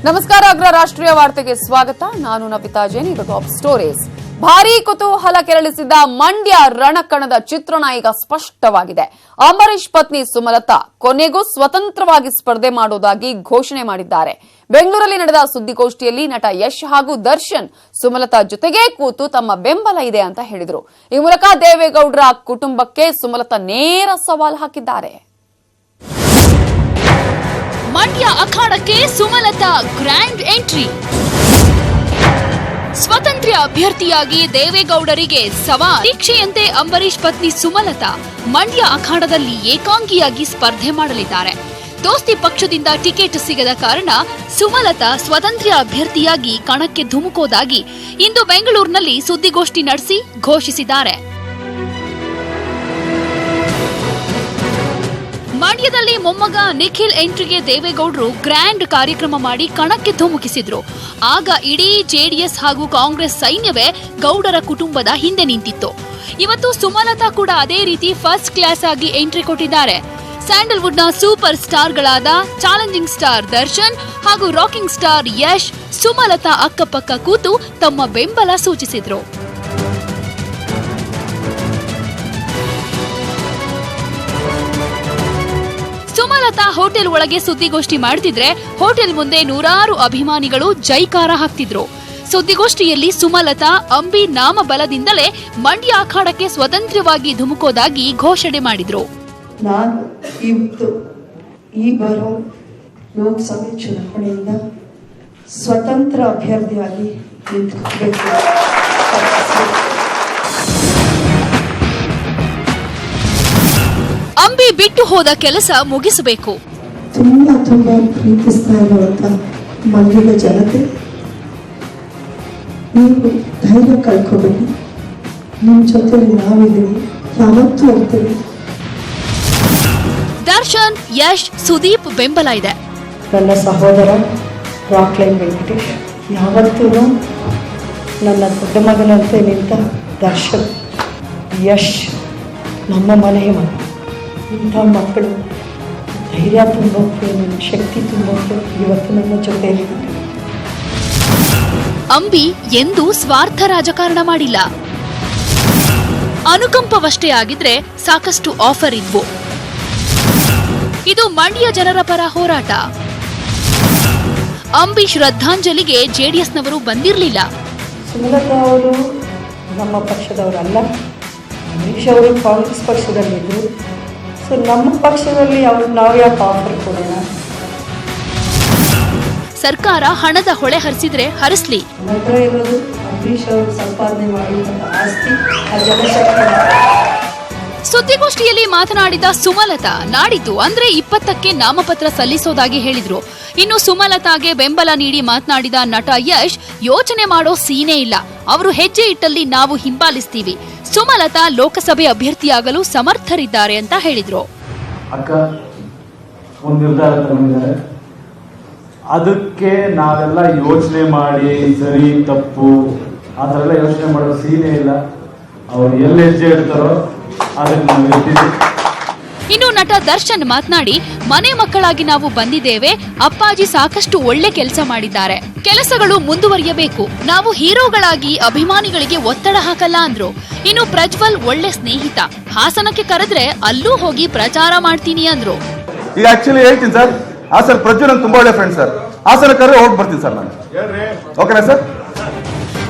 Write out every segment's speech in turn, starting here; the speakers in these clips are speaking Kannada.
ನಮಸ್ಕಾರ. ಅಗ್ರ ರಾಷ್ಟ್ರೀಯ ವಾರ್ತೆಗೆ ಸ್ವಾಗತ. ನಾನು ನವಿತಾ ಜೈನ್. ಇದು ಟಾಪ್ ಸ್ಟೋರೀಸ್. ಭಾರೀ ಕುತೂಹಲ ಕೆರಳಿಸಿದ್ದ ಮಂಡ್ಯ ರಣಕಣದ ಚಿತ್ರಣ ಈಗ ಸ್ಪಷ್ಟವಾಗಿದೆ. ಅಂಬರೀಶ್ ಪತ್ನಿ ಸುಮಲತಾ ಕೊನೆಗೂ ಸ್ವತಂತ್ರವಾಗಿ ಸ್ಪರ್ಧೆ ಮಾಡುವುದಾಗಿ ಘೋಷಣೆ ಮಾಡಿದ್ದಾರೆ. ಬೆಂಗಳೂರಲ್ಲಿ ನಡೆದ ಸುದ್ದಿಗೋಷ್ಠಿಯಲ್ಲಿ ನಟ ಯಶ್ ಹಾಗೂ ದರ್ಶನ್ ಸುಮಲತಾ ಜೊತೆಗೇ ಕೂತು ತಮ್ಮ ಬೆಂಬಲ ಇದೆ ಅಂತ ಹೇಳಿದರು. ಈ ಮೂಲಕ ದೇವೇಗೌಡರ ಕುಟುಂಬಕ್ಕೆ ಸುಮಲತಾ ನೇರ ಸವಾಲು ಹಾಕಿದ್ದಾರೆ. ಮಂಡ್ಯ ಅಖಾಡಕ್ಕೆ ಸುಮಲತಾ ಗ್ರ್ಯಾಂಡ್ ಎಂಟ್ರಿ. ಸ್ವತಂತ್ರ ಅಭ್ಯರ್ಥಿಯಾಗಿ ದೇವೇಗೌಡರಿಗೆ ಸವಾಲ್. ನಿರೀಕ್ಷೆಯಂತೆ ಅಂಬರೀಶ್ ಪತ್ನಿ ಸುಮಲತಾ ಮಂಡ್ಯ ಅಖಾಡದಲ್ಲಿ ಏಕಾಂಗಿಯಾಗಿ ಸ್ಪರ್ಧೆ ಮಾಡಲಿದ್ದಾರೆ. ದೋಸ್ತಿ ಪಕ್ಷದಿಂದ ಟಿಕೆಟ್ ಸಿಗದ ಕಾರಣ ಸುಮಲತಾ ಸ್ವತಂತ್ರ ಅಭ್ಯರ್ಥಿಯಾಗಿ ಕಣಕ್ಕೆ ಧುಮುಕೋದಾಗಿ ಇಂದು ಬೆಂಗಳೂರಿನಲ್ಲಿ ಸುದ್ದಿಗೋಷ್ಠಿ ನಡೆಸಿ ಘೋಷಿಸಿದ್ದಾರೆ. ಮಂಡ್ಯದಲ್ಲಿ ಮೊಮ್ಮಗ ನಿಖಿಲ್ ಎಂಟ್ರಿಗೆ ದೇವೇಗೌಡರು ಗ್ರ್ಯಾಂಡ್ ಕಾರ್ಯಕ್ರಮ ಮಾಡಿ ಕಣಕ್ಕೆ ಧುಮುಕಿಸಿದ್ರು. ಆಗ ಇಡೀ ಜೆಡಿಎಸ್ ಹಾಗೂ ಕಾಂಗ್ರೆಸ್ ಸೈನ್ಯವೇ ಗೌಡರ ಕುಟುಂಬದ ಹಿಂದೆ ನಿಂತಿತ್ತು. ಇವತ್ತು ಸುಮಲತಾ ಕೂಡ ಅದೇ ರೀತಿ ಫಸ್ಟ್ ಕ್ಲಾಸ್ ಆಗಿ ಎಂಟ್ರಿ ಕೊಟ್ಟಿದ್ದಾರೆ. ಸ್ಯಾಂಡಲ್ವುಡ್ನ ಸೂಪರ್ ಸ್ಟಾರ್ಗಳಾದ ಚಾಲೆಂಜಿಂಗ್ ಸ್ಟಾರ್ ದರ್ಶನ್ ಹಾಗೂ ರಾಕಿಂಗ್ ಸ್ಟಾರ್ ಯಶ್ ಸುಮಲತಾ ಅಕ್ಕಪಕ್ಕ ಕೂತು ತಮ್ಮ ಬೆಂಬಲ ಸೂಚಿಸಿದ್ರು. ಸುಮಲತಾ ಹೋಟೆಲ್ ಒಳಗೆ ಸುದ್ದಿಗೋಷ್ಠಿ ಮಾಡ್ತಿದ್ರೆ ಹೋಟೆಲ್ ಮುಂದೆ ನೂರಾರು ಅಭಿಮಾನಿಗಳು ಜೈಕಾರ ಹಾಕ್ತಿದ್ರು. ಸುದ್ದಿಗೋಷ್ಠಿಯಲ್ಲಿ ಸುಮಲತಾ ಅಂಬಿ ನಾಮ ಬಲದಿಂದಲೇ ಮಂಡ್ಯ ಅಖಾಡಕ್ಕೆ ಸ್ವತಂತ್ರವಾಗಿ ಧುಮುಕೋದಾಗಿ ಘೋಷಣೆ ಮಾಡಿದ್ರು. ನಾನು ಇವತ್ತು ಈ ಬರೋ ಲೋಕಸಭೆ ಚುನಾವಣೆಯಿಂದ ಸ್ವತಂತ್ರ ಅಭ್ಯರ್ಥಿಯಾಗಿ ನಿಂತ್ಕೋಬೇಕು. ಅಂಬಿ ಬಿಟ್ಟು ಹೋದ ಕೆಲಸ ಮುಗಿಸಬೇಕು. ತುಂಬಾ ಪ್ರೀತಿಸ್ತಾ ಇರುವಂತ ಮಂಡ್ಯದ ಜನತೆ, ನೀವು ಧೈರ್ಯ ಕಳ್ಕೋಬೇಡಿ. ನಿಮ್ಮ ಜೊತೆ ನಾವಿದ್ದೀವಿ, ಯಾವತ್ತೂ ಇರ್ತೀವಿ. ದರ್ಶನ್, ಯಶ್, ಸುದೀಪ್ ಬೆಂಬಲ ಇದೆ. ನನ್ನ ಸಹೋದರ ರಾಕ್ಲೈನ್ ವೆಂಕಟೇಶ್ ಯಾವತ್ತೂ ನನ್ನ ದೊಡ್ಡ ಮಗನಂತೆ ನಿಂತ ದರ್ಶನ್, ಯಶ್ ನಮ್ಮ ಮನೆಯ ಮಗ. ಇಂಥ ಮಕ್ಕಳು ಧೈರ್ಯ ತುಂಬೋಕೆ, ನನ್ನ ಶಕ್ತಿ ತುಂಬೋಕೆ ಇವತ್ತು ನಮ್ಮ ಜೊತೆಯಲ್ಲಿದ್ದಾರೆ. ಅಂಬಿ ಎಂದೂ ಸ್ವಾರ್ಥ ರಾಜಕಾರಣ ಮಾಡಿಲ್ಲ. ಅನುಕಂಪವಷ್ಟೇ ಆಗಿದ್ರೆ ಸಾಕಷ್ಟು ಆಫರ್ ಇದ್ವು. ಇದು ಮಂಡ್ಯ ಜನರ ಪರ ಹೋರಾಟ. ಅಂಬಿ ಶ್ರದ್ಧಾಂಜಲಿಗೆ ಜೆಡಿಎಸ್ನವರು ಬಂದಿರಲಿಲ್ಲ. ಸುಮಲತಾ ಅವರು ನಮ್ಮ ಪಕ್ಷದವರಲ್ಲ, ಅಂಬರೀಶ್ ಅವರು ಕಾಂಗ್ರೆಸ್ ಪಕ್ಷದಲ್ಲಿದ್ದರು. ಸೊ ನಮ್ಮ ಪಕ್ಷದಲ್ಲಿ ನಾವು ಯಾಕೆ ಆಫರ್ ಕೊಡೋಣ? ಸರ್ಕಾರ ಹಣದ ಹೊಳೆ ಹರಿಸಿದ್ರೆ ಹರಿಸ್ಲಿ. ನಂತರ ಇರೋದು ಅಂಬರೀಶ್ ಅವರು ಸಂಪಾದನೆ ಮಾಡಿದಂಥ ಆಸ್ತಿ, ಆ ಜನಶಕ್ತಿ. ಸುದ್ದಿಗೋಷ್ಠಿಯಲ್ಲಿ ಮಾತನಾಡಿದ ಸುಮಲತಾ ನಾಡಿದ್ದು ಅಂದ್ರೆ 20ಕ್ಕೆ ನಾಮಪತ್ರ ಸಲ್ಲಿಸೋದಾಗಿ ಹೇಳಿದ್ರು. ಇನ್ನು ಸುಮಲತಾಗೆ ಬೆಂಬಲ ನೀಡಿ ಮಾತನಾಡಿದ ನಟ ಯಶ್ ಯೋಚನೆ ಮಾಡೋ ಸೀನೇ ಇಲ್ಲ, ಅವರು ಹೆಜ್ಜೆ ಇಟ್ಟಲ್ಲಿ ನಾವು ಹಿಂಬಾಲಿಸ್ತೀವಿ. ಸುಮಲತಾ ಲೋಕಸಭೆ ಅಭ್ಯರ್ಥಿಯಾಗಲು ಸಮರ್ಥರಿದ್ದಾರೆ ಅಂತ ಹೇಳಿದ್ರು. ಅಕ್ಕ ಒಂದು ನಿರ್ಧಾರ ತಗೊಂಡಿದ್ದಾರೆ, ಅದಕ್ಕೆ ನಾವೆಲ್ಲ ಯೋಚನೆ ಮಾಡಿ ಸರಿ ತಪ್ಪು ಆ ಥರ ಎಲ್ಲ ಯೋಚನೆ ಮಾಡೋ ಸೀನೇ ಇಲ್ಲ. ಅವ್ರು ಎಲ್ಲಿ ಹೆಜ್ಜೆ ಇಡ್ತಾರೋ ಅದಕ್ಕೆ ನಾವು ಇರ್ತೀವಿ. ಇನ್ನು ನಟ ದರ್ಶನ್ ಮಾತನಾಡಿ, ಮನೆ ಮಕ್ಕಳಾಗಿ ನಾವು ಬಂದಿದ್ದೇವೆ. ಅಪ್ಪಾಜಿ ಸಾಕಷ್ಟು ಒಳ್ಳೆ ಕೆಲಸ ಮಾಡಿದ್ದಾರೆ, ಕೆಲಸಗಳು ಮುಂದುವರಿಯಬೇಕು. ನಾವು ಹೀರೋಗಳಾಗಿ ಅಭಿಮಾನಿಗಳಿಗೆ ಒತ್ತಡ ಹಾಕಲ್ಲ ಅಂದ್ರು. ಇನ್ನು ಪ್ರಜ್ವಲ್ ಒಳ್ಳೆ ಸ್ನೇಹಿತ, ಹಾಸನಕ್ಕೆ ಕರೆದ್ರೆ ಅಲ್ಲೂ ಹೋಗಿ ಪ್ರಚಾರ ಮಾಡ್ತೀನಿ ಅಂದ್ರು. ಈಗ ಆಕ್ಚುಲಿ ಹೇಳ್ತೀನಿ ಸರ್, ಸರ್ ಪ್ರಜ್ವಲ್ ನಂಗೆ ತುಂಬಾ ಒಳ್ಳೆ ಫ್ರೆಂಡ್ ಸರ್. ಹಾಸನ ಕರೆದ್ರೆ ಹೋಗಿ ಬರ್ತೀನಿ ಸರ್ ನಾನು. ಓಕೆನಾ ಸರ್?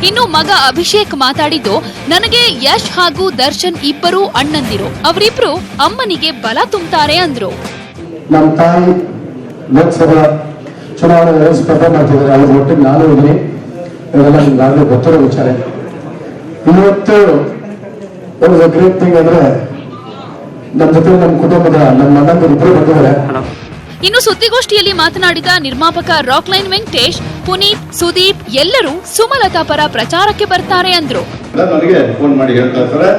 ಇನ್ನು ಮಗ ಅಭಿಷೇಕ್ ಮಾತಾಡಿದ್ದು, ನನಗೆ ಯಶ್ ಹಾಗೂ ದರ್ಶನ್ ಇಬ್ಬರು ಅಣ್ಣಂದಿರು, ಅವರಿಬ್ರು ಅಮ್ಮನಿಗೆ ಬಲ ತುಂಬ್ತಾರೆ ಅಂದ್ರು. ನಮ್ಮ ತಾಯಿ ಲೋಕಸಭಾ ಚುನಾವಣೆ ಸ್ಪರ್ಧೆ ಮಾಡ್ತಿದ್ದಾರೆ, ಅವ್ರ ಒಟ್ಟಿಗೆ ನಾನು ಇದ್ದೀನಿ. ಇವೆಲ್ಲ ನಿಮ್ಗಾಗಲೇ ಗೊತ್ತಿರೋ ವಿಚಾರ. ಇವತ್ತು ಒಂದು ಗ್ರೇಟ್ ಥಿಂಗ್ ಅಂದ್ರೆ ನಮ್ಮ ಜೊತೆ ನಮ್ಮ ಕುಟುಂಬದ ನಮ್ಮ ಅಣ್ಣಂದಿರು ಇಬ್ಬರು ಬಂದಿದ್ದಾರೆ. ಇನ್ನು ಸುದ್ದಿಗೋಷ್ಠಿಯಲ್ಲಿ ಮಾತನಾಡಿದ ನಿರ್ಮಾಪಕ ರಾಕ್ಲೈನ್ ವೆಂಕಟೇಶ್, ಪುನೀತ್, ಸುದೀಪ್ ಎಲ್ಲರೂ ಸುಮಲತಾ ಪರ ಪ್ರಚಾರಕ್ಕೆ ಬರ್ತಾರೆ ಅಂದ್ರು. ನನಗೆ ಫೋನ್ ಮಾಡಿ ಹೇಳ್ತಾ ಇರ್ತಾರೆ,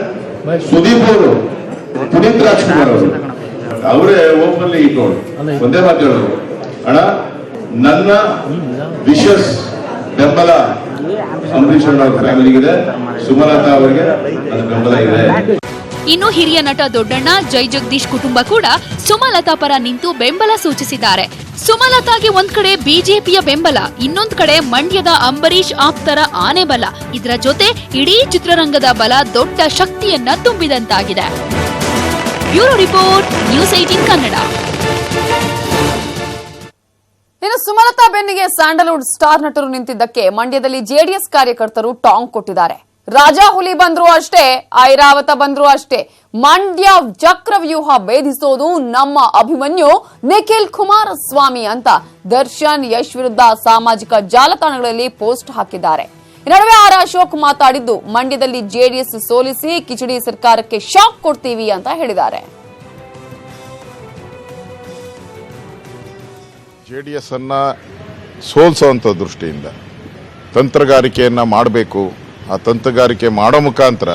ಸುದೀಪ್ ಅವರು, ಪುನೀತ್ ರಾಜ್ಕುಮಾರ್ ಅವರು, ಅವರೇ ಓಪನ್ಲಿ ಇಟ್ಕೊಂಡು ಒಂದೇ ಮಾತು ಹೇಳಿದ್ರು, ಅಣ್ಣ ನನ್ನ ವಿಶಸ್ ಬೆಂಬಲ ಅಂಬರೀಶ್ ಅವರ ಫ್ಯಾಮಿಲಿಗಿದೆ, ಸುಮಲತಾ ಅವರಿಗೆ ನನ್ನ ಬೆಂಬಲ ಇದೆ. ಇನ್ನು ಹಿರಿಯ ನಟ ದೊಡ್ಡಣ್ಣ, ಜೈ ಜಗದೀಶ್ ಕುಟುಂಬ ಕೂಡ ಸುಮಲತಾ ಪರ ನಿಂತು ಬೆಂಬಲ ಸೂಚಿಸಿದ್ದಾರೆ. ಸುಮಲತಾಗೆ ಒಂದ್ ಕಡೆ ಬಿಜೆಪಿಯ ಬೆಂಬಲ, ಇನ್ನೊಂದ್ ಕಡೆ ಮಂಡ್ಯದ ಅಂಬರೀಶ್ ಆಪ್ತರ ಆನೆ ಬಲ. ಇದರ ಜೊತೆ ಇಡೀ ಚಿತ್ರರಂಗದ ಬಲ ದೊಡ್ಡ ಶಕ್ತಿಯನ್ನ ತುಂಬಿದಂತಾಗಿದೆ. Bureau report, news 18 Kannada. ಇನ್ನು ಸುಮಲತಾ ಬೆನ್ನಿಗೆ ಸ್ಯಾಂಡಲ್ವುಡ್ ಸ್ಟಾರ್ ನಟರು ನಿಂತಿದ್ದಕ್ಕೆ ಮಂಡ್ಯದಲ್ಲಿ ಜೆಡಿಎಸ್ ಕಾರ್ಯಕರ್ತರು ಟಾಂಗ್ ಕೊಟ್ಟಿದ್ದಾರೆ. ರಾಜಾ ಹುಲಿ ಬಂದ್ರು ಅಷ್ಟೇ, ಐರಾವತ ಬಂದ್ರು ಅಷ್ಟೇ, ಮಂಡ್ಯ ಚಕ್ರವ್ಯೂಹ ಭೇದಿಸೋದು ನಮ್ಮ ಅಭಿಮನ್ಯು ನಿಖಿಲ್ ಕುಮಾರಸ್ವಾಮಿ ಅಂತ ದರ್ಶನ್ ಯಶ್ ವಿರುದ್ಧ ಸಾಮಾಜಿಕ ಜಾಲತಾಣಗಳಲ್ಲಿ ಪೋಸ್ಟ್ ಹಾಕಿದ್ದಾರೆ. ಈ ನಡುವೆ ಆರ್ ಅಶೋಕ್ ಮಾತಾಡಿದ್ದು ಮಂಡ್ಯದಲ್ಲಿ ಜೆಡಿಎಸ್ ಸೋಲಿಸಿ ಕಿಚಡಿ ಸರ್ಕಾರಕ್ಕೆ ಶಾಕ್ ಕೊಡ್ತೀವಿ ಅಂತ ಹೇಳಿದ್ದಾರೆ. ಜೆಡಿಎಸ್ ಅನ್ನ ಸೋಲಿಸುವಂತ ದೃಷ್ಟಿಯಿಂದ ತಂತ್ರಗಾರಿಕೆಯನ್ನ ಮಾಡಬೇಕು. ಆ ತಂತ್ರಗಾರಿಕೆ ಮಾಡೋ ಮುಖಾಂತರ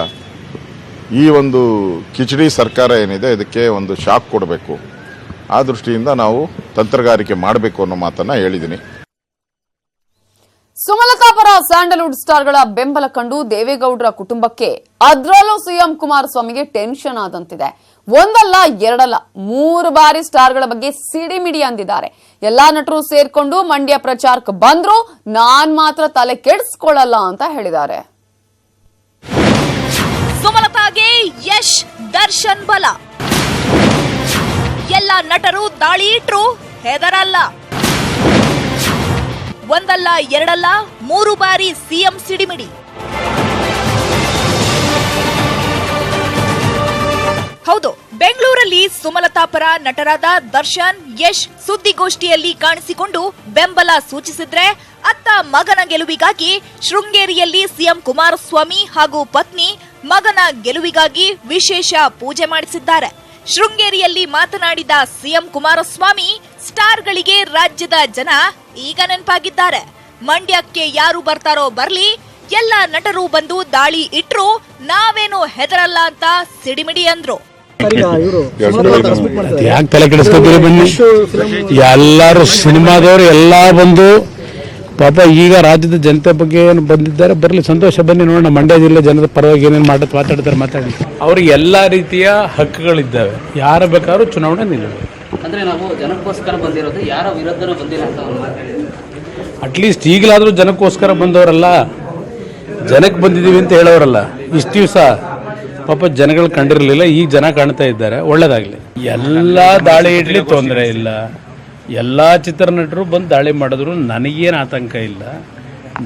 ಈ ಒಂದು ಕಿಚಡಿ ಸರ್ಕಾರ ಏನಿದೆ ಇದಕ್ಕೆ ಒಂದು ಶಾಕ್ ಕೊಡಬೇಕು. ಆ ದೃಷ್ಟಿಯಿಂದ ನಾವು ತಂತ್ರಗಾರಿಕೆ ಮಾಡಬೇಕು ಅನ್ನೋ ಮಾತನ್ನ ಹೇಳಿದ್ದೀನಿ. ಸುಮಲತಾ ಪರ ಸ್ಯಾಂಡಲ್ವುಡ್ ಸ್ಟಾರ್ಗಳ ಬೆಂಬಲ ಕಂಡು ದೇವೇಗೌಡರ ಕುಟುಂಬಕ್ಕೆ, ಅದ್ರಲ್ಲೂ ಸಿಎಂ ಕುಮಾರಸ್ವಾಮಿಗೆ ಟೆನ್ಷನ್ ಆದಂತಿದೆ. ಒಂದಲ್ಲ ಎರಡಲ್ಲ 3 ಬಾರಿ ಸ್ಟಾರ್ಗಳ ಬಗ್ಗೆ ಸಿಡಿಮಿಡಿ ಅಂದಿದ್ದಾರೆ. ಎಲ್ಲಾ ನಟರು ಸೇರ್ಕೊಂಡು ಮಂಡ್ಯ ಪ್ರಚಾರಕ್ಕೆ ಬಂದ್ರು, ನಾನ್ ಮಾತ್ರ ತಲೆ ಕೆಡಿಸ್ಕೊಳ್ಳಲ್ಲ ಅಂತ ಹೇಳಿದ್ದಾರೆ. ಸುಮಲತಾಗೆ ಯಶ್ ದರ್ಶನ್ ಬಲ, ಎಲ್ಲ ನಟರು ದಾಳಿ ಇಟ್ರು ಹೆದರಲ್ಲ. ಒಂದಲ್ಲ ಎರಡಲ್ಲ 3 ಬಾರಿ ಸಿಎಂ ಸಿಡಿಮಿಡಿ. ಹೌದು, ಬೆಂಗಳೂರಲ್ಲಿ ಸುಮಲತಾ ಪರ ನಟರಾದ ದರ್ಶನ್, ಯಶ್ ಸುದ್ದಿಗೋಷ್ಠಿಯಲ್ಲಿ ಕಾಣಿಸಿಕೊಂಡು ಬೆಂಬಲ ಸೂಚಿಸಿದ್ರೆ, ಅತ್ತ ಮಗನ ಗೆಲುವಿಗಾಗಿ ಶೃಂಗೇರಿಯಲ್ಲಿ ಸಿಎಂ ಕುಮಾರಸ್ವಾಮಿ ಹಾಗೂ ಪತ್ನಿ ಮಗನ ಗೆಲುವಿಗಾಗಿ ವಿಶೇಷ ಪೂಜೆ ಮಾಡಿಸಿದ್ದಾರೆ. ಶೃಂಗೇರಿಯಲ್ಲಿ ಮಾತನಾಡಿದ ಸಿಎಂ ಕುಮಾರಸ್ವಾಮಿ, ಸ್ಟಾರ್ಗಳಿಗೆ ರಾಜ್ಯದ ಜನ ಈಗ ನೆನಪಾಗಿದ್ದಾರೆ. ಮಂಡ್ಯಕ್ಕೆ ಯಾರು ಬರ್ತಾರೋ ಬರ್ಲಿ, ಎಲ್ಲ ನಟರು ಬಂದು ದಾಳಿ ಇಟ್ರು ನಾವೇನು ಹೆದರಲ್ಲ ಅಂತ ಸಿಡಿಮಿಡಿ ಅಂದ್ರು. ಯಾಕೆ ತಲೆ ಕೆಡಿಸ್ಕೊತೀರಿ? ಬನ್ನಿ, ಎಲ್ಲಾರು ಸಿನಿಮಾದವರು ಎಲ್ಲಾ ಬಂದು ಪಾಪ ಈಗ ರಾಜ್ಯದ ಜನತೆ ಬಗ್ಗೆ ಏನು ಬಂದಿದ್ದಾರೆ, ಬರಲಿ ಸಂತೋಷ. ಬನ್ನಿ ನೋಡೋಣ, ಮಂಡ್ಯ ಜಿಲ್ಲೆ ಜನದ ಪರವಾಗಿ ಏನೇನು ಮಾತಾಡಿ ಅವ್ರಿಗೆ ಎಲ್ಲಾ ರೀತಿಯ ಹಕ್ಕುಗಳಿದ್ದಾವೆ. ಯಾರು ಬೇಕಾದ್ರೂ ಚುನಾವಣೆ ನಿಲ್ಲಬೇಕು. ಅಂದ್ರೆ ನಾವು ಜನಕ್ಕೋಸ್ಕರ ಬಂದಿರೋದು, ಯಾರ ವಿರುದ್ಧನೂ ಬಂದಿಲ್ಲ ಅಂತ. ಅಟ್ಲೀಸ್ಟ್ ಈಗಲಾದ್ರೂ ಜನಕ್ಕೋಸ್ಕರ ಬಂದವರಲ್ಲ, ಜನಕ್ಕೆ ಬಂದಿದ್ದೀವಿ ಅಂತ ಹೇಳೋರಲ್ಲ. ಇಷ್ಟು ದಿವಸ ಪಾಪ ಜನಗಳು ಕಂಡಿರಲಿಲ್ಲ, ಈಗ ಜನ ಕಾಣ್ತಾ ಇದ್ದಾರೆ. ಒಳ್ಳೇದಾಗ್ಲಿ. ಎಲ್ಲ ದಾಳಿ ಇಡ್ಲಿ ತೊಂದರೆ ಇಲ್ಲ. ಎಲ್ಲ ಚಿತ್ರನಟರು ಬಂದು ದಾಳಿ ಮಾಡಿದ್ರು ನನಗೇನು ಆತಂಕ ಇಲ್ಲ.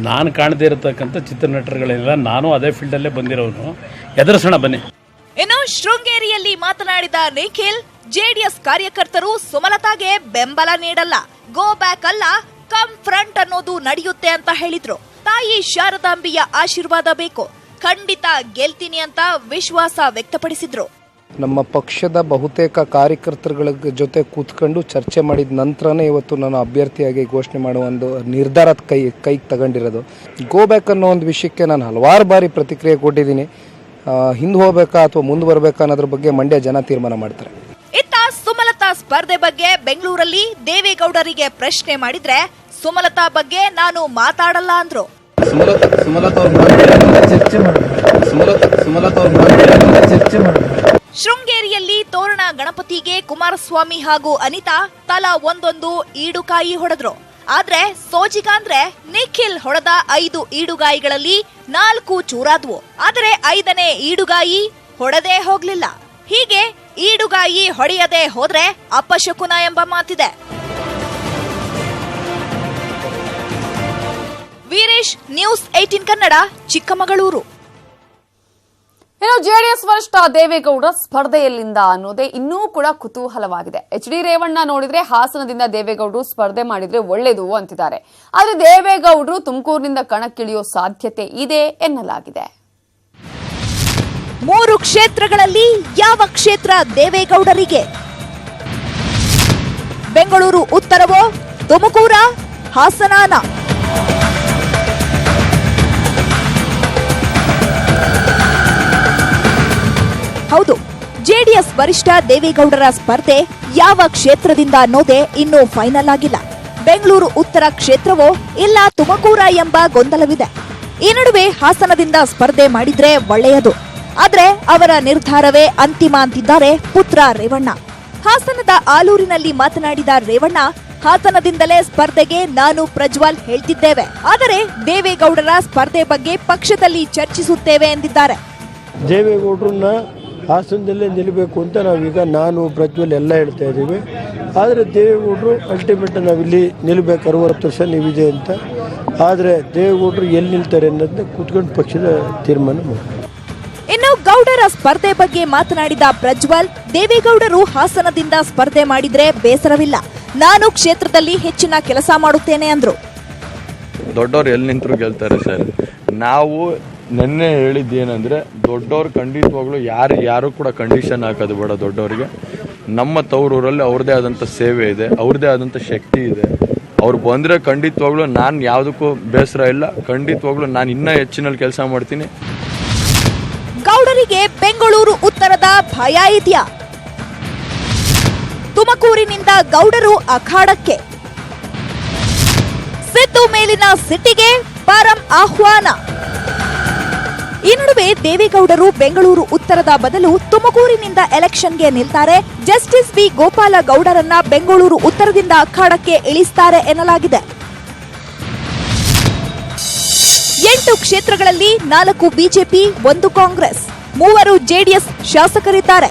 ನಾನು ಕಾಣದೇ ಇರತಕ್ಕಂಥ ಚಿತ್ರನಟರುಗಳಿಲ್ಲ. ನಾನು ಅದೇ ಫೀಲ್ಡಲ್ಲೇ ಬಂದಿರೋನು. ಎದುರಿಸೋಣ ಬನ್ನಿ. ಇನ್ನು ಶೃಂಗೇರಿಯಲ್ಲಿ ಮಾತನಾಡಿದ ನಿಖಿಲ್, ಜೆಡಿಎಸ್ ಕಾರ್ಯಕರ್ತರು ಸುಮಲತಾಗೆ ಬೆಂಬಲ ನೀಡಲ್ಲ, ಗೋ ಬ್ಯಾಕ್ ಅಲ್ಲ ಕಮ್ ಫ್ರಂಟ್ ಅನ್ನೋದು ನಡೆಯುತ್ತೆ ಅಂತ ಹೇಳಿದ್ರು. ತಾಯಿ ಶಾರದಾಂಬೆಯ ಆಶೀರ್ವಾದ ಬೇಕು, ಖಂಡಿತ ಗೆಲ್ತೀನಿ ಅಂತ ವಿಶ್ವಾಸ ವ್ಯಕ್ತಪಡಿಸಿದ್ರು. ನಮ್ಮ ಪಕ್ಷದ ಬಹುತೇಕ ಕಾರ್ಯಕರ್ತರುಗಳ ಜೊತೆ ಕೂತ್ಕೊಂಡು ಚರ್ಚೆ ಮಾಡಿದ ನಂತರನೇ ಇವತ್ತು ನಾನು ಅಭ್ಯರ್ಥಿಯಾಗಿ ಘೋಷಣೆ ಮಾಡುವ ಒಂದು ನಿರ್ಧಾರದ ಕೈಗೆ ತಗೊಂಡಿರೋದು. ಗೋ ಬ್ಯಾಕ್ ಅನ್ನೋ ಒಂದು ವಿಷಯಕ್ಕೆ ನಾನು ಹಲವಾರು ಬಾರಿ ಪ್ರತಿಕ್ರಿಯೆ ಕೊಟ್ಟಿದ್ದೀನಿ. ಹಿಂದೆ ಹೋಗ್ಬೇಕಾ ಅಥವಾ ಮುಂದೆ ಬರಬೇಕಾ ಅನ್ನೋದ್ರ ಬಗ್ಗೆ ಮಂಡ್ಯ ಜನ ತೀರ್ಮಾನ ಮಾಡ್ತಾರೆ. ಇತ್ತ ಸುಮಲತಾ ಸ್ಪರ್ಧೆ ಬಗ್ಗೆ ಬೆಂಗಳೂರಲ್ಲಿ ದೇವೇಗೌಡರಿಗೆ ಪ್ರಶ್ನೆ ಮಾಡಿದ್ರೆ, ಸುಮಲತಾ ಬಗ್ಗೆ ನಾನು ಮಾತಾಡಲ್ಲ ಅಂದ್ರು. ಶೃಂಗೇರಿಯಲ್ಲಿ ತೋರಣ ಗಣಪತಿಗೆ ಕುಮಾರಸ್ವಾಮಿ ಹಾಗೂ ಅನಿತಾ ತಲಾ ಒಂದೊಂದು ಈಡುಕಾಯಿ ಹೊಡೆದ್ರು. ಆದ್ರೆ ಸೋಜಿಗ ಅಂದ್ರೆ ನಿಖಿಲ್ ಹೊಡೆದ 5 ಈಡುಗಾಯಿಗಳಲ್ಲಿ 4 ಚೂರಾದ್ವು. ಆದರೆ 5ನೇ ಈಡುಗಾಯಿ ಹೊಡೆದೇ ಹೋಗ್ಲಿಲ್ಲ. ಹೀಗೆ ಈಡುಗಾಯಿ ಹೊಡೆಯದೆ ಹೋದ್ರೆ ಅಪಶಕುನ ಎಂಬ ಮಾತಿದೆ. ವೀರೇಶ್, ನ್ಯೂಸ್ 18 ಕನ್ನಡ, ಚಿಕ್ಕಮಗಳೂರು. ಇನ್ನು ಜೆಡಿಎಸ್ ವರಿಷ್ಠ ದೇವೇಗೌಡ ಸ್ಪರ್ಧೆಯಲ್ಲಿಂದ ಅನ್ನೋದೇ ಇನ್ನೂ ಕೂಡ ಕುತೂಹಲವಾಗಿದೆ. ಎಚ್ ಡಿ ರೇವಣ್ಣ ನೋಡಿದ್ರೆ ಹಾಸನದಿಂದ ದೇವೇಗೌಡರು ಸ್ಪರ್ಧೆ ಮಾಡಿದ್ರೆ ಒಳ್ಳೇದು ಅಂತಿದ್ದಾರೆ. ಆದ್ರೆ ದೇವೇಗೌಡರು ತುಮಕೂರಿನಿಂದ ಕಣಕ್ಕಿಳಿಯೋ ಸಾಧ್ಯತೆ ಇದೆ ಎನ್ನಲಾಗಿದೆ. 3 ಕ್ಷೇತ್ರಗಳಲ್ಲಿ ಯಾವ ಕ್ಷೇತ್ರ ದೇವೇಗೌಡರಿಗೆ? ಬೆಂಗಳೂರು ಉತ್ತರವೋ, ತುಮಕೂರ, ಹಾಸನಾನ? ಹೌದು, ಜೆಡಿಎಸ್ ವರಿಷ್ಠ ದೇವೇಗೌಡರ ಸ್ಪರ್ಧೆ ಯಾವ ಕ್ಷೇತ್ರದಿಂದ ಅನ್ನೋದೇ ಇನ್ನೂ ಫೈನಲ್ ಆಗಿಲ್ಲ. ಬೆಂಗಳೂರು ಉತ್ತರ ಕ್ಷೇತ್ರವೋ ಇಲ್ಲ ತುಮಕೂರ ಎಂಬ ಗೊಂದಲವಿದೆ. ಈ ನಡುವೆ ಹಾಸನದಿಂದ ಸ್ಪರ್ಧೆ ಮಾಡಿದ್ರೆ ಒಳ್ಳೆಯದು. ಆದ್ರೆ ಅವರ ನಿರ್ಧಾರವೇ ಅಂತಿಮ ಅಂತಿದ್ದಾರೆ ಪುತ್ರ ರೇವಣ್ಣ. ಹಾಸನದ ಆಲೂರಿನಲ್ಲಿ ಮಾತನಾಡಿದ ರೇವಣ್ಣ, ಹಾಸನದಿಂದಲೇ ಸ್ಪರ್ಧೆಗೆ ನಾನು ಪ್ರಜ್ವಲ್ ಹೇಳ್ತಿದ್ದೇವೆ, ಆದರೆ ದೇವೇಗೌಡರ ಸ್ಪರ್ಧೆ ಬಗ್ಗೆ ಪಕ್ಷದಲ್ಲಿ ಚರ್ಚಿಸುತ್ತೇವೆ ಎಂದಿದ್ದಾರೆ. ದೇವೇಗೌಡರನ್ನ ಹಾಸನದಲ್ಲೇ ನಿಲ್ಲಬೇಕು ಅಂತ ನಾವೀಗ ನಾನು ಪ್ರಜ್ವಲ್ ಎಲ್ಲ ಹೇಳ್ತಾ ಇದ್ದೀವಿ. ಆದರೆ ದೇವೇಗೌಡರು ಅಲ್ಟಿಮೇಟ್ ನಾವಿಲ್ಲಿ ನಿಲ್ಲಬೇಕು, 60 ವರ್ಷ ನೀವಿದೆ ಅಂತ. ಆದರೆ ದೇವೇಗೌಡರು ಎಲ್ಲಿ ನಿಲ್ತಾರೆ ಅನ್ನೋದನ್ನ ಕೂತ್ಕೊಂಡು ಪಕ್ಷದ ತೀರ್ಮಾನ ಮಾಡಿ. ಇನ್ನು ಗೌಡರ ಸ್ಪರ್ಧೆ ಬಗ್ಗೆ ಮಾತನಾಡಿದ ಪ್ರಜ್ವಲ್, ದೇವೇಗೌಡರು ಹಾಸನದಿಂದ ಸ್ಪರ್ಧೆ ಮಾಡಿದ್ರೆ ಬೇಸರವಿಲ್ಲ, ನಾನು ಕ್ಷೇತ್ರದಲ್ಲಿ ಹೆಚ್ಚಿನ ಕೆಲಸ ಮಾಡುತ್ತೇನೆ ಅಂದ್ರು. ದೊಡ್ಡವ್ರು ಎಲ್ಲಿ ನಿಂತರು ಗೆಲ್ತಾರೆ ಸರ್. ನಾವು ನೆನ್ನೆ ಹೇಳಿದ್ದೇನೆಂದರೆ ದೊಡ್ಡವ್ರು ಖಂಡಿತವಾಗ್ಲೂ ಯಾರು ಕೂಡ ಕಂಡೀಷನ್ ಹಾಕೋದು ಬೇಡ. ದೊಡ್ಡವರಿಗೆ ನಮ್ಮ ತವರೂರಲ್ಲಿ ಅವ್ರದ್ದೇ ಆದಂಥ ಸೇವೆ ಇದೆ, ಅವ್ರದ್ದೇ ಆದಂಥ ಶಕ್ತಿ ಇದೆ. ಅವ್ರು ಬಂದರೆ ಖಂಡಿತವಾಗ್ಲೂ ನಾನು ಯಾವುದಕ್ಕೂ ಬೇಸರ ಇಲ್ಲ, ಖಂಡಿತವಾಗ್ಲೂ ನಾನು ಇನ್ನೂ ಹೆಚ್ಚಿನಲ್ಲಿ ಕೆಲಸ ಮಾಡ್ತೀನಿ. ಗೌಡರಿಗೆ ಬೆಂಗಳೂರು ಉತ್ತರದ ಭಯ ಇದೆಯಾ? ತುಮಕೂರಿನಿಂದ ಗೌಡರು ಅಖಾಡಕ್ಕೆ, ಸಿದ್ದು ಮೇಲಿನ ಸಿಟ್ಟಿಗೆ ಪರಂ ಆಹ್ವಾನ. ಈ ನಡುವೆ ದೇವೇಗೌಡರು ಬೆಂಗಳೂರು ಉತ್ತರದ ಬದಲು ತುಮಕೂರಿನಿಂದ ಎಲೆಕ್ಷನ್ಗೆ ನಿಲ್ತಾರೆ. ಜಸ್ಟಿಸ್ ಬಿ ಗೋಪಾಲ ಗೌಡರನ್ನ ಬೆಂಗಳೂರು ಉತ್ತರದಿಂದ ಅಖಾಡಕ್ಕೆ ಇಳಿಸುತ್ತಾರೆ ಎನ್ನಲಾಗಿದೆ. 8 ಕ್ಷೇತ್ರಗಳಲ್ಲಿ 4 ಬಿಜೆಪಿ, 1 ಕಾಂಗ್ರೆಸ್, 3 ಜೆಡಿಎಸ್ ಶಾಸಕರಿದ್ದಾರೆ.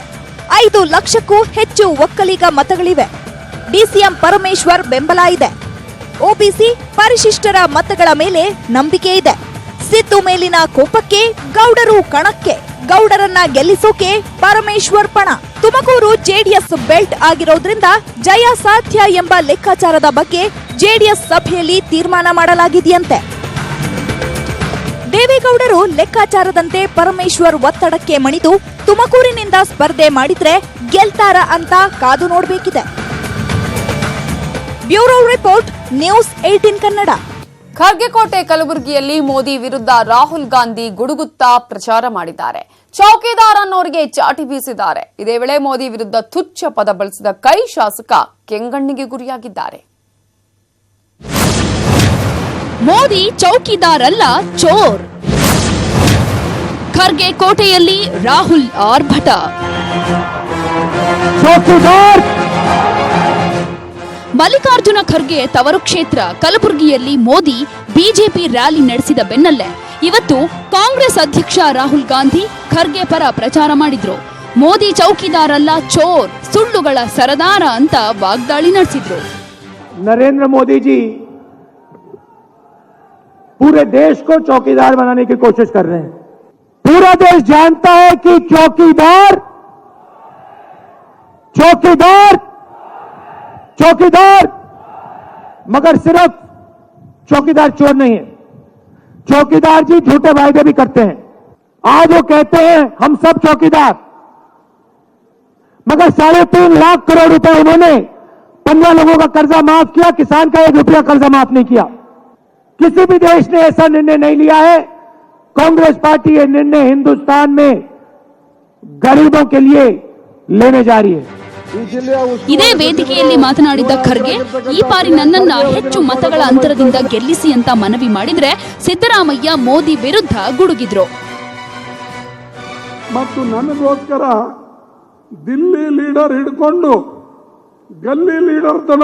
5 ಲಕ್ಷಕ್ಕೂ ಹೆಚ್ಚು ಒಕ್ಕಲಿಗ ಮತಗಳಿವೆ. ಡಿಸಿಎಂ ಪರಮೇಶ್ವರ್ ಬೆಂಬಲ ಇದೆ. ಒಬಿಸಿ ಪರಿಶಿಷ್ಟರ ಮತಗಳ ಮೇಲೆ ನಂಬಿಕೆ ಇದೆ. ಸಿದ್ದು ಮೇಲಿನ ಕೋಪಕ್ಕೆ ಗೌಡರು ಕಣಕ್ಕೆ, ಗೌಡರನ್ನ ಗೆಲ್ಲಿಸೋಕೆ ಪರಮೇಶ್ವರ್ ಪಣ. ತುಮಕೂರು ಜೆಡಿಎಸ್ ಬೆಲ್ಟ್ ಆಗಿರೋದ್ರಿಂದ ಜಯ ಸಾಧ್ಯ ಎಂಬ ಲೆಕ್ಕಾಚಾರದ ಬಗ್ಗೆ ಜೆಡಿಎಸ್ ಸಭೆಯಲ್ಲಿ ತೀರ್ಮಾನ ಮಾಡಲಾಗಿದೆಯಂತೆ. ದೇವೇಗೌಡರು ಲೆಕ್ಕಾಚಾರದಂತೆ ಪರಮೇಶ್ವರ್ ಒತ್ತಡಕ್ಕೆ ಮಣಿದು ತುಮಕೂರಿನಿಂದ ಸ್ಪರ್ಧೆ ಮಾಡಿದ್ರೆ ಗೆಲ್ತಾರ ಅಂತ ಕಾದು ನೋಡಬೇಕಿದೆ. Bureau report, news 18 Kannada. ಖರ್ಗೆಕೋಟೆ ಕಲಬುರಗಿಯಲ್ಲಿ ಮೋದಿ ವಿರುದ್ಧ ರಾಹುಲ್ ಗಾಂಧಿ ಗುಡುಗುತ್ತಾ ಪ್ರಚಾರ ಮಾಡಿದ್ದಾರೆ. ಚೌಕಿದಾರ್ ಅನ್ನೋರಿಗೆ ಚಾಟಿ ಬೀಸಿದ್ದಾರೆ. ಇದೇ ವೇಳೆ ಮೋದಿ ವಿರುದ್ಧ ತುಚ್ಛ ಪದ ಬಳಸಿದ ಕೈ ಶಾಸಕ ಕೆಂಗಣ್ಣಿಗೆ ಗುರಿಯಾಗಿದ್ದಾರೆ. ಮೋದಿ ಚೌಕಿದಾರ್ ಅಲ್ಲ, ಚೋರ್. ಖರ್ಗೆ ಕೋಟೆಯಲ್ಲಿ ರಾಹುಲ್ ಆರ್ಭಟ. ಮಲ್ಲಿಕಾರ್ಜುನ ಖರ್ಗೆ ತವರು ಕ್ಷೇತ್ರ ಕಲಬುರಗಿಯಲ್ಲಿ ಮೋದಿ ಬಿಜೆಪಿ ರ್ಯಾಲಿ ನಡೆಸಿದ ಬೆನ್ನಲ್ಲೇ ಇವತ್ತು ಕಾಂಗ್ರೆಸ್ ಅಧ್ಯಕ್ಷ ರಾಹುಲ್ ಗಾಂಧಿ ಖರ್ಗೆ ಪರ ಪ್ರಚಾರ ಮಾಡಿದ್ರು. ಮೋದಿ ಚೌಕಿದಾರ್ ಅಲ್ಲ, ಚೋರ್, ಸುಳ್ಳುಗಳ ಸರದಾರ ಅಂತ ವಾಗ್ದಾಳಿ ನಡೆಸಿದ್ರು. नरेंद्र मोदी जी पूरे देश को चौकीदार बनाने की कोशिश कर रहे हैं. पूरा देश जानता है कि चौकीदार चौकीदार चौकीदार मगर सिर्फ चौकीदार चोर नहीं है. चौकीदार जी झूठे वायदे भी करते हैं. आज वो कहते हैं हम सब चौकीदार, मगर 3.5 लाख करोड़ रुपए उन्होंने 15 लोगों का कर्जा माफ किया, किसान का 1 रुपया कर्जा माफ नहीं किया. किसी भी देश ने ऐसा निर्णय नहीं लिया है. कांग्रेस पार्टी ये निर्णय हिंदुस्तान में गरीबों के लिए लेने जा रही है. ಇದೇ ವೇದಿಕೆಯಲ್ಲಿ ಮಾತನಾಡಿದ ಖರ್ಗೆ, ಈ ಬಾರಿ ನನ್ನನ್ನ ಹೆಚ್ಚು ಮತಗಳ ಅಂತರದಿಂದ ಗೆಲ್ಲಿಸಿ ಅಂತ ಮನವಿ ಮಾಡಿದ್ರೆ ಸಿದ್ದರಾಮಯ್ಯ ಮೋದಿ ವಿರುದ್ಧ ಗುಡುಗಿದ್ರು. ಮತ್ತು ನನಗೋಸ್ಕರ ದಿಲ್ಲಿ ಲೀಡರ್ ಹಿಡ್ಕೊಂಡು ಗಲ್ಲಿ ಲೀಡರ್ ತನ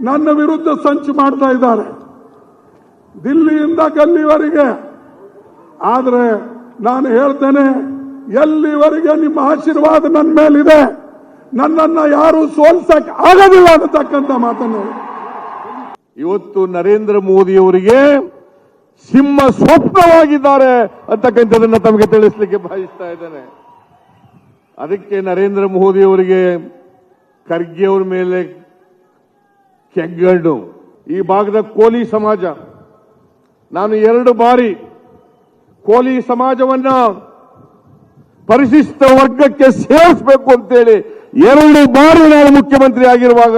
ನನ್ನ ವಿರುದ್ಧ ಸಂಚು ಮಾಡ್ತಾ ಇದ್ದಾರೆ, ದಿಲ್ಲಿಯಿಂದ ಗಲ್ಲಿವರೆಗೆ. ಆದರೆ ನಾನು ಹೇಳ್ತೇನೆ, ಎಲ್ಲಿವರೆಗೆ ನಿಮ್ಮ ಆಶೀರ್ವಾದ ನನ್ನ ಮೇಲಿದೆ, ನನ್ನನ್ನ ಯಾರು ಸೋಲ್ಸಕ್ ಆಗೋದಿಲ್ಲ ಅನ್ನತಕ್ಕಂಥ ಮಾತನ್ನು ಇವತ್ತು ನರೇಂದ್ರ ಮೋದಿಯವರಿಗೆ ಸಿಂಹ ಸ್ವಪ್ನವಾಗಿದ್ದಾರೆ ಅಂತಕ್ಕಂಥದನ್ನ ತಮಗೆ ತಿಳಿಸಲಿಕ್ಕೆ ಬಯಸ್ತಾ ಇದ್ದೇನೆ. ಅದಕ್ಕೆ ನರೇಂದ್ರ ಮೋದಿಯವರಿಗೆ ಖರ್ಗೆ ಅವರ ಮೇಲೆ ಕೆಗ್ಗಣ್ಣು. ಈ ಭಾಗದ ಕೋಲಿ ಸಮಾಜ, ನಾನು 2 ಬಾರಿ ಕೋಲಿ ಸಮಾಜವನ್ನ ಪರಿಶಿಷ್ಟ ವರ್ಗಕ್ಕೆ ಸೇರಿಸಬೇಕು ಅಂತೇಳಿ 2 ಬಾರಿ ನಾನು ಮುಖ್ಯಮಂತ್ರಿ ಆಗಿರುವಾಗ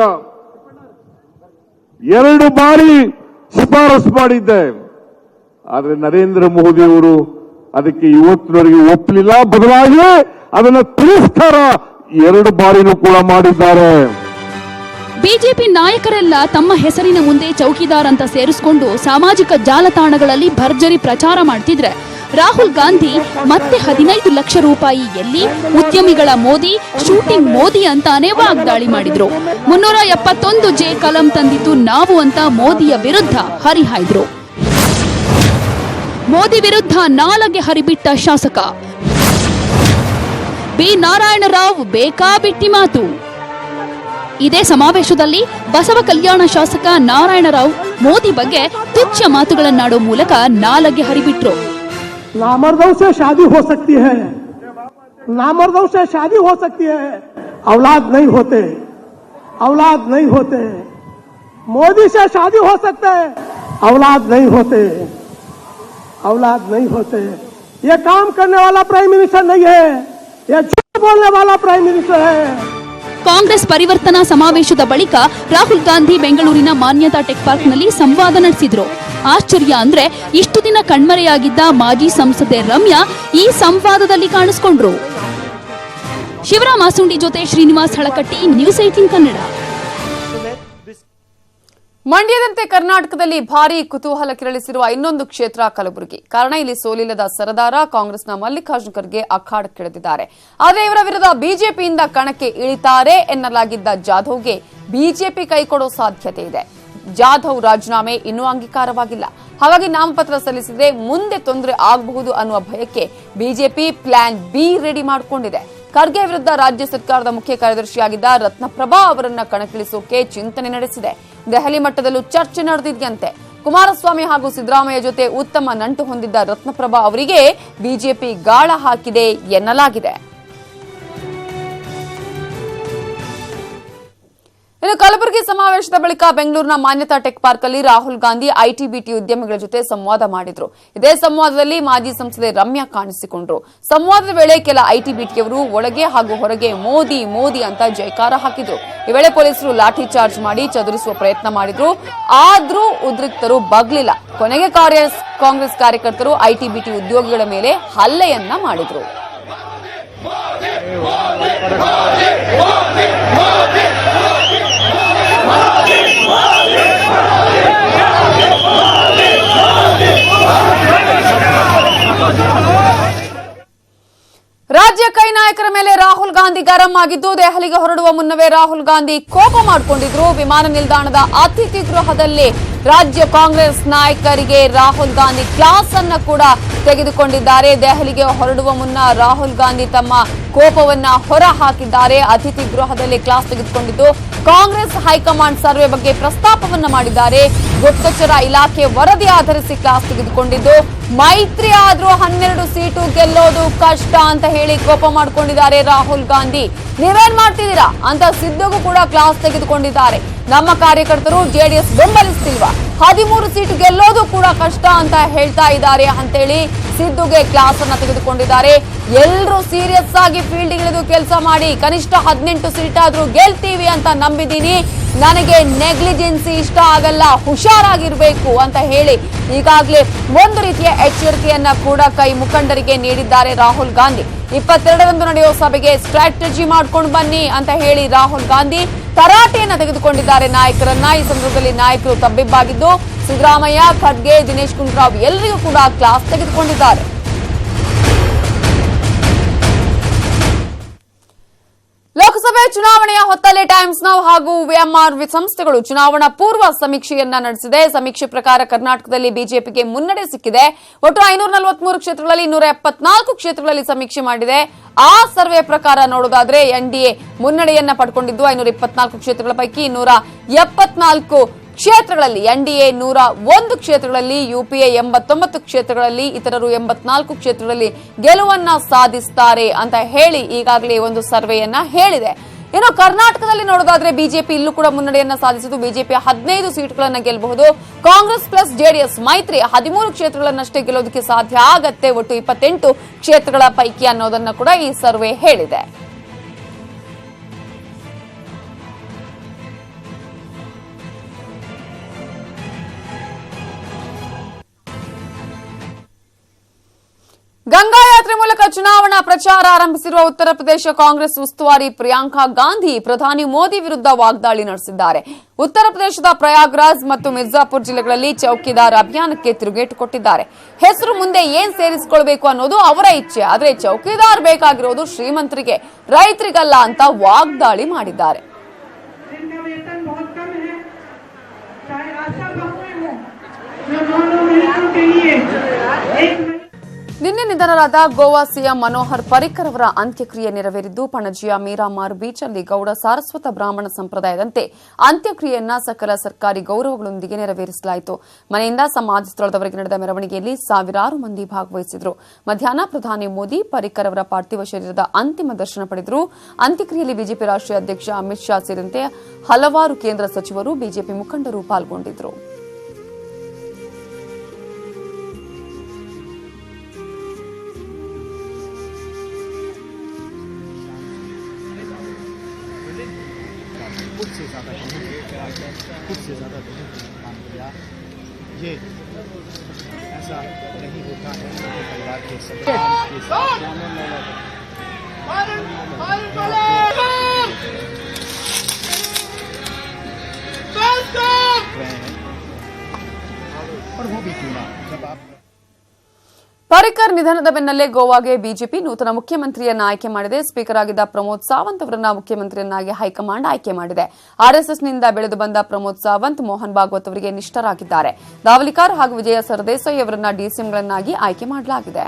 2 ಬಾರಿ ಶಿಫಾರಸು ಮಾಡಿದ್ದೆ. ಆದರೆ ನರೇಂದ್ರ ಮೋದಿ ಅವರು ಅದಕ್ಕೆ ಇವತ್ತಿನವರೆಗೆ ಒಪ್ಪಲಿಲ್ಲ, ಬದಲಾಗಿ ಅದನ್ನು ತಿರಸ್ಕಾರ 2 ಬಾರಿನೂ ಕೂಡ ಮಾಡಿದ್ದಾರೆ. ಬಿಜೆಪಿ ನಾಯಕರೆಲ್ಲ ತಮ್ಮ ಹೆಸರಿನ ಮುಂದೆ ಚೌಕಿದಾರ್ ಅಂತ ಸೇರಿಸಿಕೊಂಡು ಸಾಮಾಜಿಕ ಜಾಲತಾಣಗಳಲ್ಲಿ ಭರ್ಜರಿ ಪ್ರಚಾರ ಮಾಡ್ತಿದ್ರೆ ರಾಹುಲ್ ಗಾಂಧಿ ಮತ್ತೆ 15 ಲಕ್ಷ ರೂಪಾಯಿ ಎಲ್ಲಿ, ಉದ್ಯಮಿಗಳ ಮೋದಿ, ಶೂಟಿಂಗ್ ಮೋದಿ ಅಂತಾನೆ ವಾಗ್ದಾಳಿ ಮಾಡಿದ್ರು. 371 ಕಲಂ ತಂದಿದ್ದು ನಾವು ಅಂತ ಮೋದಿಯ ವಿರುದ್ಧ ಹರಿಹಾಯ್ದ್ರು. ಮೋದಿ ವಿರುದ್ಧ ನಾಲಗೆ ಹರಿಬಿಟ್ಟ ಶಾಸಕ ಬಿ ನಾರಾಯಣರಾವ್ ಬೇಕಾಬಿಟ್ಟಿ ಮಾತು. ಇದೇ ಸಮಾವೇಶದಲ್ಲಿ ಬಸವ ಕಲ್ಯಾಣ ಶಾಸಕ ನಾರಾಯಣರಾವ್ ಮೋದಿ ಬಗ್ಗೆ ತುಚ್ಛ ಮಾತುಗಳನ್ನಾಡೋ ಮೂಲಕ ನಾಲಗೆ ಹರಿಬಿಟ್ರು. नामर्दों से शादी हो सकती है, नामर्दों से शादी हो सकती है, औलाद नहीं होते, औलाद नहीं होते। मोदी से शादी हो सकता है, औलाद नहीं होते, औलाद नहीं होते। ये काम करने वाला प्राइम मिनिस्टर नहीं है, ये झूठ बोलने वाला प्राइम मिनिस्टर है। ಕಾಂಗ್ರೆಸ್ ಪರಿವರ್ತನಾ ಸಮಾವೇಶದ ಬಳಿಕ ರಾಹುಲ್ ಗಾಂಧಿ ಬೆಂಗಳೂರಿನ ಮಾನ್ಯತಾ ಟೆಕ್ ಪಾರ್ಕ್ನಲ್ಲಿ ಸಂವಾದ ನಡೆಸಿದ್ರು. ಆಶ್ಚರ್ಯ ಅಂದ್ರೆ ಇಷ್ಟು ದಿನ ಕಣ್ಮರೆಯಾಗಿದ್ದ ಮಾಜಿ ಸಂಸದೆ ರಮ್ಯಾ ಈ ಸಂವಾದದಲ್ಲಿ ಕಾಣಿಸಿಕೊಂಡ್ರು. ಶಿವರಾಮ ಮಾಸುಂಡಿ ಜೊತೆ ಶ್ರೀನಿವಾಸ್ ಹಳಕಟ್ಟಿ, ನ್ಯೂಸ್ 18 ಕನ್ನಡ. ಮಂಡ್ಯದಂತೆ ಕರ್ನಾಟಕದಲ್ಲಿ ಭಾರೀ ಕುತೂಹಲ ಕೆರಳಿಸಿರುವ ಇನ್ನೊಂದು ಕ್ಷೇತ್ರ ಕಲಬುರಗಿ. ಕಾರಣ ಇಲ್ಲಿ ಸೋಲಿಲ್ಲದ ಸರದಾರ ಕಾಂಗ್ರೆಸ್ನ ಮಲ್ಲಿಕಾರ್ಜುನ ಖರ್ಗೆ ಅಖಾಡಕ್ಕಿಳಿದಿದ್ದಾರೆ. ಆದರೆ ಇವರ ವಿರುದ್ಧ ಬಿಜೆಪಿಯಿಂದ ಕಣಕ್ಕೆ ಇಳಿತಾರೆ ಎನ್ನಲಾಗಿದ್ದ ಜಾಧವ್ಗೆ ಬಿಜೆಪಿ ಕೈಕೊಡೋ ಸಾಧ್ಯತೆ ಇದೆ. ಜಾಧವ್ ರಾಜೀನಾಮೆ ಇನ್ನೂ ಅಂಗೀಕಾರವಾಗಿಲ್ಲ. ಹಾಗಾಗಿ ನಾಮಪತ್ರ ಸಲ್ಲಿಸಿದ್ರೆ ಮುಂದೆ ತೊಂದರೆ ಆಗಬಹುದು ಅನ್ನುವ ಭಯಕ್ಕೆ ಬಿಜೆಪಿ ಪ್ಲಾನ್ ಬಿ ರೆಡಿ ಮಾಡಿಕೊಂಡಿದೆ. ಖರ್ಗೆ ವಿರುದ್ಧ ರಾಜ್ಯ ಸರ್ಕಾರದ ಮುಖ್ಯ ಕಾರ್ಯದರ್ಶಿಯಾಗಿದ್ದ ರತ್ನಪ್ರಭಾ ಅವರನ್ನ ಕಣಕ್ಕಿಳಿಸೋಕೆ ಚಿಂತನೆ ನಡೆಸಿದೆ. ದೆಹಲಿ ಮಟ್ಟದಲ್ಲೂ ಚರ್ಚೆ ನಡೆದಿದ್ದಂತೆ. ಕುಮಾರಸ್ವಾಮಿ ಹಾಗೂ ಸಿದ್ದರಾಮಯ್ಯ ಜೊತೆ ಉತ್ತಮ ನಂಟು ಹೊಂದಿದ್ದ ರತ್ನಪ್ರಭಾ ಅವರಿಗೆ ಬಿಜೆಪಿ ಗಾಳ ಹಾಕಿದೆ ಎನ್ನಲಾಗಿದೆ. ಇನ್ನು ಕಲಬುರಗಿ ಸಮಾವೇಶದ ಬಳಿಕ ಬೆಂಗಳೂರಿನ ಮಾನ್ಯತಾ ಟೆಕ್ ಪಾರ್ಕ್ ಅಲ್ಲಿ ರಾಹುಲ್ ಗಾಂಧಿ ಐಟಿ-ಬಿಟಿ ಉದ್ಯಮಿಗಳ ಜೊತೆ ಸಂವಾದ ಮಾಡಿದ್ರು. ಇದೇ ಸಂವಾದದಲ್ಲಿ ಮಾಜಿ ಸಂಸದೆ ರಮ್ಯಾ ಕಾಣಿಸಿಕೊಂಡ್ರು. ಸಂವಾದದ ವೇಳೆ ಕೆಲ ಐಟಿ-ಬಿಟಿಯವರು ಒಳಗೆ ಹಾಗೂ ಹೊರಗೆ ಮೋದಿ ಮೋದಿ ಅಂತ ಜೈಕಾರ ಹಾಕಿದ್ರು. ಈ ವೇಳೆ ಪೊಲೀಸರು ಲಾಠಿ ಚಾರ್ಜ್ ಮಾಡಿ ಚದುರಿಸುವ ಪ್ರಯತ್ನ ಮಾಡಿದ್ರು. ಆದ್ರೂ ಉದ್ರಿಕ್ತರು ಬಗ್ಲಿಲ್ಲ. ಕೊನೆಗೆ ಕಾಂಗ್ರೆಸ್ ಕಾರ್ಯಕರ್ತರು ಐಟಿ-ಬಿಟಿ ಉದ್ಯೋಗಿಗಳ ಮೇಲೆ ಹಲ್ಲೆಯನ್ನ ಮಾಡಿದ್ರು. ರಾಜ್ಯ ಕೈ ನಾಯಕರ ಮೇಲೆ ರಾಹುಲ್ ಗಾಂಧಿ ಗರಂ ಆಗಿದ್ದು, ದೆಹಲಿಗೆ ಹೊರಡುವ ಮುನ್ನವೇ ರಾಹುಲ್ ಗಾಂಧಿ ಕೋಪ ಮಾಡಿಕೊಂಡಿದ್ರು. ವಿಮಾನ ನಿಲ್ದಾಣದ ಅತಿಥಿ ಗೃಹದಲ್ಲಿ ರಾಜ್ಯ ಕಾಂಗ್ರೆಸ್ ನಾಯಕರಿಗೆ ರಾಹುಲ್ ಗಾಂಧಿ ಕ್ಲಾಸ್ ಅನ್ನ ಕೂಡ ತೆಗೆದುಕೊಂಡಿದ್ದಾರೆ. ದೆಹಲಿಗೆ ಹೊರಡುವ ಮುನ್ನ ರಾಹುಲ್ ಗಾಂಧಿ ತಮ್ಮ ಕೋಪವನ್ನ ಹೊರ ಹಾಕಿದ್ದಾರೆ. ಅತಿಥಿ ಗೃಹದಲ್ಲಿ ಕ್ಲಾಸ್ ತೆಗೆದುಕೊಂಡಿದ್ದು ಕಾಂಗ್ರೆಸ್ ಹೈಕಮಾಂಡ್ ಸರ್ವೆ ಬಗ್ಗೆ ಪ್ರಸ್ತಾಪವನ್ನ ಮಾಡಿದ್ದಾರೆ. ಗುಪ್ತಚರ ಇಲಾಖೆ ವರದಿ ಆಧರಿಸಿ ಕ್ಲಾಸ್ ತೆಗೆದುಕೊಂಡಿದ್ದು, ಮೈತ್ರಿ ಆದ್ರೂ 12 ಸೀಟು ಗೆಲ್ಲೋದು ಕಷ್ಟ ಅಂತ ಹೇಳಿ ಕೋಪ ಮಾಡಿಕೊಂಡಿದ್ದಾರೆ ರಾಹುಲ್ ಗಾಂಧಿ. ನೀವೇನ್ ಮಾಡ್ತಿದ್ದೀರಾ ಅಂತ ಸಿದ್ದುಗೂ ಕೂಡ ಕ್ಲಾಸ್ ತೆಗೆದುಕೊಂಡಿದ್ದಾರೆ. ನಮ್ಮ ಕಾರ್ಯಕರ್ತರು ಜೆಡಿಎಸ್ ಬೆಂಬಲಿಸ್ತಿಲ್ವಾ, 13 ಸೀಟು ಗೆಲ್ಲೋದು ಕೂಡ ಕಷ್ಟ ಅಂತ ಹೇಳ್ತಾ ಇದ್ದಾರೆ ಅಂತೇಳಿ ಸಿದ್ದುಗೆ ಕ್ಲಾಸ್ ಅನ್ನ ತೆಗೆದುಕೊಂಡಿದ್ದಾರೆ. ಎಲ್ಲರೂ ಸೀರಿಯಸ್ ಆಗಿ ಫೀಲ್ಡ್ ಇಳಿದು ಕೆಲಸ ಮಾಡಿ, ಕನಿಷ್ಠ 18 ಸೀಟ್ ಆದ್ರೂ ಗೆಲ್ತೀವಿ ಅಂತ ನಂಬಿದ್ದೀನಿ. ನನಗೆ ನೆಗ್ಲಿಜೆನ್ಸಿ ಇಷ್ಟ ಆಗಲ್ಲ, ಹುಷಾರಾಗಿರ್ಬೇಕು ಅಂತ ಹೇಳಿ ಈಗಾಗಲೇ ಒಂದು ರೀತಿಯ ಎಚ್ಚರಿಕೆಯನ್ನ ಕೂಡ ಕೈ ಮುಖಂಡರಿಗೆ ನೀಡಿದ್ದಾರೆ ರಾಹುಲ್ ಗಾಂಧಿ. 22ರಂದು ನಡೆಯುವ ಸಭೆಗೆ ಸ್ಟ್ರಾಟಜಿ ಮಾಡ್ಕೊಂಡು ಬನ್ನಿ ಅಂತ ಹೇಳಿ ರಾಹುಲ್ ಗಾಂಧಿ ತರಾಟೆಯನ್ನ ತೆಗೆದುಕೊಂಡಿದ್ದಾರೆ ನಾಯಕರನ್ನ. ಈ ಸಂದರ್ಭದಲ್ಲಿ ನಾಯಕರು ತಬ್ಬಿಬ್ಬಾಗಿದ್ದು, ಸಿದ್ದರಾಮಯ್ಯ, ಖರ್ಗೆ, ದಿನೇಶ್ ಗುಂಡೂರಾವ್ ಎಲ್ಲರಿಗೂ ಕೂಡ ಕ್ಲಾಸ್ ತೆಗೆದುಕೊಂಡಿದ್ದಾರೆ. ಲೋಕಸಭೆ ಚುನಾವಣೆಯ ಹೊತ್ತಲ್ಲೇ ಟೈಮ್ಸ್ ನೌ ಹಾಗೂ ವಿಎಂಆರ್ ಸಂಸ್ಥೆಗಳು ಚುನಾವಣಾ ಪೂರ್ವ ಸಮೀಕ್ಷೆಯನ್ನ ನಡೆಸಿದೆ. ಸಮೀಕ್ಷೆ ಪ್ರಕಾರ ಕರ್ನಾಟಕದಲ್ಲಿ ಬಿಜೆಪಿಗೆ ಮುನ್ನಡೆ ಸಿಕ್ಕಿದೆ. ಒಟ್ಟು 543 ಕ್ಷೇತ್ರಗಳಲ್ಲಿ 174 ಕ್ಷೇತ್ರಗಳಲ್ಲಿ ಸಮೀಕ್ಷೆ ಮಾಡಿದೆ. ಆ ಸರ್ವೆ ಪ್ರಕಾರ ನೋಡೋದಾದ್ರೆ ಎನ್ಡಿಎ ಮುನ್ನಡೆಯನ್ನ ಪಡ್ಕೊಂಡಿದ್ದು 524 ಕ್ಷೇತ್ರಗಳ ಪೈಕಿ 174 ಕ್ಷೇತ್ರಗಳಲ್ಲಿ ಎನ್ಡಿಎ 101 ಕ್ಷೇತ್ರಗಳಲ್ಲಿ, ಯುಪಿಎ 89 ಕ್ಷೇತ್ರಗಳಲ್ಲಿ, ಇತರರು 84 ಕ್ಷೇತ್ರಗಳಲ್ಲಿ ಗೆಲುವನ್ನ ಸಾಧಿಸುತ್ತಾರೆ ಅಂತ ಹೇಳಿ ಈಗಾಗಲೇ ಒಂದು ಸರ್ವೆಯನ್ನ ಹೇಳಿದೆ. ಇನ್ನು ಕರ್ನಾಟಕದಲ್ಲಿ ನೋಡೋದಾದ್ರೆ ಬಿಜೆಪಿ ಇಲ್ಲೂ ಕೂಡ ಮುನ್ನಡೆಯನ್ನ ಸಾಧಿಸಿದ್ದು, ಬಿಜೆಪಿ 15 ಸೀಟ್ಗಳನ್ನ ಗೆಲ್ಲಬಹುದು. ಕಾಂಗ್ರೆಸ್ ಪ್ಲಸ್ ಜೆಡಿಎಸ್ ಮೈತ್ರಿ 13 ಕ್ಷೇತ್ರಗಳನ್ನಷ್ಟೇ ಗೆಲ್ಲೋದಕ್ಕೆ ಸಾಧ್ಯ ಆಗತ್ತೆ, ಒಟ್ಟು 28 ಕ್ಷೇತ್ರಗಳ ಪೈಕಿ ಅನ್ನೋದನ್ನ ಕೂಡ ಈ ಸರ್ವೆ ಹೇಳಿದೆ. ಗಂಗಾ ಯಾತ್ರೆ ಮೂಲಕ ಚುನಾವಣಾ ಪ್ರಚಾರ ಆರಂಭಿಸಿರುವ ಉತ್ತರ ಪ್ರದೇಶ ಕಾಂಗ್ರೆಸ್ ಉಸ್ತುವಾರಿ ಪ್ರಿಯಾಂಕಾ ಗಾಂಧಿ ಪ್ರಧಾನಿ ಮೋದಿ ವಿರುದ್ಧ ವಾಗ್ದಾಳಿ ನಡೆಸಿದ್ದಾರೆ. ಉತ್ತರ ಪ್ರದೇಶದ ಪ್ರಯಾಗ್ರಾಜ್ ಮತ್ತು ಮಿರ್ಜಾಪುರ್ ಜಿಲ್ಲೆಗಳಲ್ಲಿ ಚೌಕಿದಾರ್ ಅಭಿಯಾನಕ್ಕೆ ತಿರುಗೇಟು ಕೊಟ್ಟಿದ್ದಾರೆ. ಹೆಸರು ಮುಂದೆ ಏನ್ ಸೇರಿಸಿಕೊಳ್ಳಬೇಕು ಅನ್ನೋದು ಅವರ ಇಚ್ಛೆ, ಆದರೆ ಚೌಕಿದಾರ್ ಬೇಕಾಗಿರೋದು ಶ್ರೀಮಂತರಿಗೆ, ರೈತರಿಗಲ್ಲ ಅಂತ ವಾಗ್ದಾಳಿ ಮಾಡಿದ್ದಾರೆ. ನಿನ್ನೆ ನಿಧನರಾದ ಗೋವಾ ಸಿಎಂ ಮನೋಹರ್ ಪರಿಕರ್ ಅವರ ಅಂತ್ಯಕ್ರಿಯೆ ನೆರವೇರಿದ್ದು, ಪಣಜಿಯ ಮೀರಾಮಾರ್ ಬೀಚ್ನಲ್ಲಿ ಗೌಡ ಸಾರಸ್ವತ ಬ್ರಾಹ್ಮಣ ಸಂಪ್ರದಾಯದಂತೆ ಅಂತ್ಯಕ್ರಿಯೆಯನ್ನ ಸಕಲ ಸರ್ಕಾರಿ ಗೌರವಗಳೊಂದಿಗೆ ನೆರವೇರಿಸಲಾಯಿತು. ಮನೆಯಿಂದ ಸಮಾಧಿ ಸ್ಥಳದವರೆಗೆ ನಡೆದ ಮೆರವಣಿಗೆಯಲ್ಲಿ ಸಾವಿರಾರು ಮಂದಿ ಭಾಗವಹಿಸಿದರು. ಮಧ್ಯಾಹ್ನ ಪ್ರಧಾನಿ ಮೋದಿ ಪರಿಕರ್ ಅವರ ಪಾರ್ಥಿವ ಶರೀರದ ಅಂತಿಮ ದರ್ಶನ ಪಡೆದರು. ಅಂತ್ಯಕ್ರಿಯೆಯಲ್ಲಿ ಬಿಜೆಪಿ ರಾಷ್ಟ್ರೀಯ ಅಧ್ಯಕ್ಷ ಅಮಿತ್ ಶಾ ಸೇರಿದಂತೆ ಹಲವಾರು ಕೇಂದ್ರ ಸಚಿವರು, ಬಿಜೆಪಿ ಮುಖಂಡರು ಪಾಲ್ಗೊಂಡಿದ್ದರು. खुद से ज़्यादा काम किया, ये ऐसा नहीं होता है। परिवार के और वो भी क्यों ना जब आप ಪರಿಕರ್ ನಿಧನದ ಬೆನ್ನಲ್ಲೇ ಗೋವಾಗೆ ಬಿಜೆಪಿ ನೂತನ ಮುಖ್ಯಮಂತ್ರಿಯನ್ನ ಆಯ್ಕೆ ಮಾಡಿದೆ. ಸ್ಪೀಕರ್ ಆಗಿದ್ದ ಪ್ರಮೋದ್ ಸಾವಂತ್ ಅವರನ್ನ ಮುಖ್ಯಮಂತ್ರಿಯನ್ನಾಗಿ ಹೈಕಮಾಂಡ್ ಆಯ್ಕೆ ಮಾಡಿದೆ. ಆರ್ಎಸ್ಎಸ್ನಿಂದ ಬೆಳೆದು ಬಂದ ಪ್ರಮೋದ್ ಸಾವಂತ್ ಮೋಹನ್ ಭಾಗವತ್ ಅವರಿಗೆ ನಿಷ್ಠರಾಗಿದ್ದಾರೆ. ದಾವಲಿಕಾರ್ ಹಾಗೂ ವಿಜಯ ಸರ್ದೇಸಾಯಿ ಅವರನ್ನ ಡಿಸಿಎಂಗಳನ್ನಾಗಿ ಆಯ್ಕೆ ಮಾಡಲಾಗಿದೆ.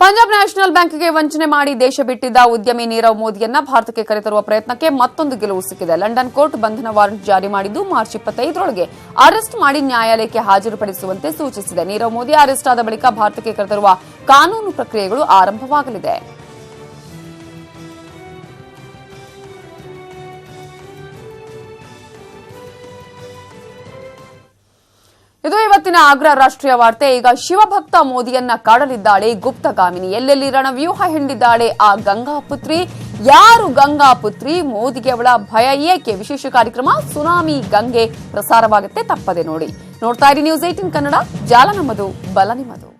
ಪಂಜಾಬ್ ನ್ಯಾಷನಲ್ ಬ್ಯಾಂಕ್ಗೆ ವಂಚನೆ ಮಾಡಿ ದೇಶ ಬಿಟ್ಟಿದ್ದ ಉದ್ಯಮಿ ನೀರವ್ ಮೋದಿಯನ್ನ ಭಾರತಕ್ಕೆ ಕರೆತರುವ ಪ್ರಯತ್ನಕ್ಕೆ ಮತ್ತೊಂದು ಗೆಲುವು ಸಿಕ್ಕಿದೆ. ಲಂಡನ್ ಕೋರ್ಟ್ ಬಂಧನ ವಾರೆಂಟ್ ಜಾರಿ ಮಾಡಿದ್ದು ಮಾರ್ಚ್ 25ರೊಳಗೆ ಅರೆಸ್ಟ್ ಮಾಡಿ ನ್ಯಾಯಾಲಯಕ್ಕೆ ಹಾಜರುಪಡಿಸುವಂತೆ ಸೂಚಿಸಿದೆ. ನೀರವ್ ಮೋದಿ ಅರೆಸ್ಟ್ ಆದ ಬಳಿಕ ಭಾರತಕ್ಕೆ ಕರೆತರುವ ಕಾನೂನು ಪ್ರಕ್ರಿಯೆಗಳು ಆರಂಭವಾಗಲಿದೆ. ಇದು ಇವತ್ತಿನ ಆಗ್ರಾ ರಾಷ್ಟ್ರೀಯ ವಾರ್ತೆ. ಈಗ ಶಿವಭಕ್ತ ಮೋದಿಯನ್ನ ಕಾಡಲಿದ್ದಾಳೆ ಗುಪ್ತಗಾಮಿನಿ. ಎಲ್ಲೆಲ್ಲಿ ರಣವ್ಯೂಹ ಹಿಂಡಿದ್ದಾಳೆ ಆ ಗಂಗಾಪುತ್ರಿ. ಯಾರು ಗಂಗಾಪುತ್ರಿ? ಮೋದಿಗೆ ಅವಳ ಭಯ ಏಕೆ? ವಿಶೇಷ ಕಾರ್ಯಕ್ರಮ ಸುನಾಮಿ ಗಂಗೆ ಪ್ರಸಾರವಾಗುತ್ತೆ, ತಪ್ಪದೆ ನೋಡಿ. ನೋಡ್ತಾ ಇರಿ ನ್ಯೂಸ್ 18 ಕನ್ನಡ. ಜಾಲ ನಮ್ಮದು, ಬಲ ನಿಮ್ಮದು.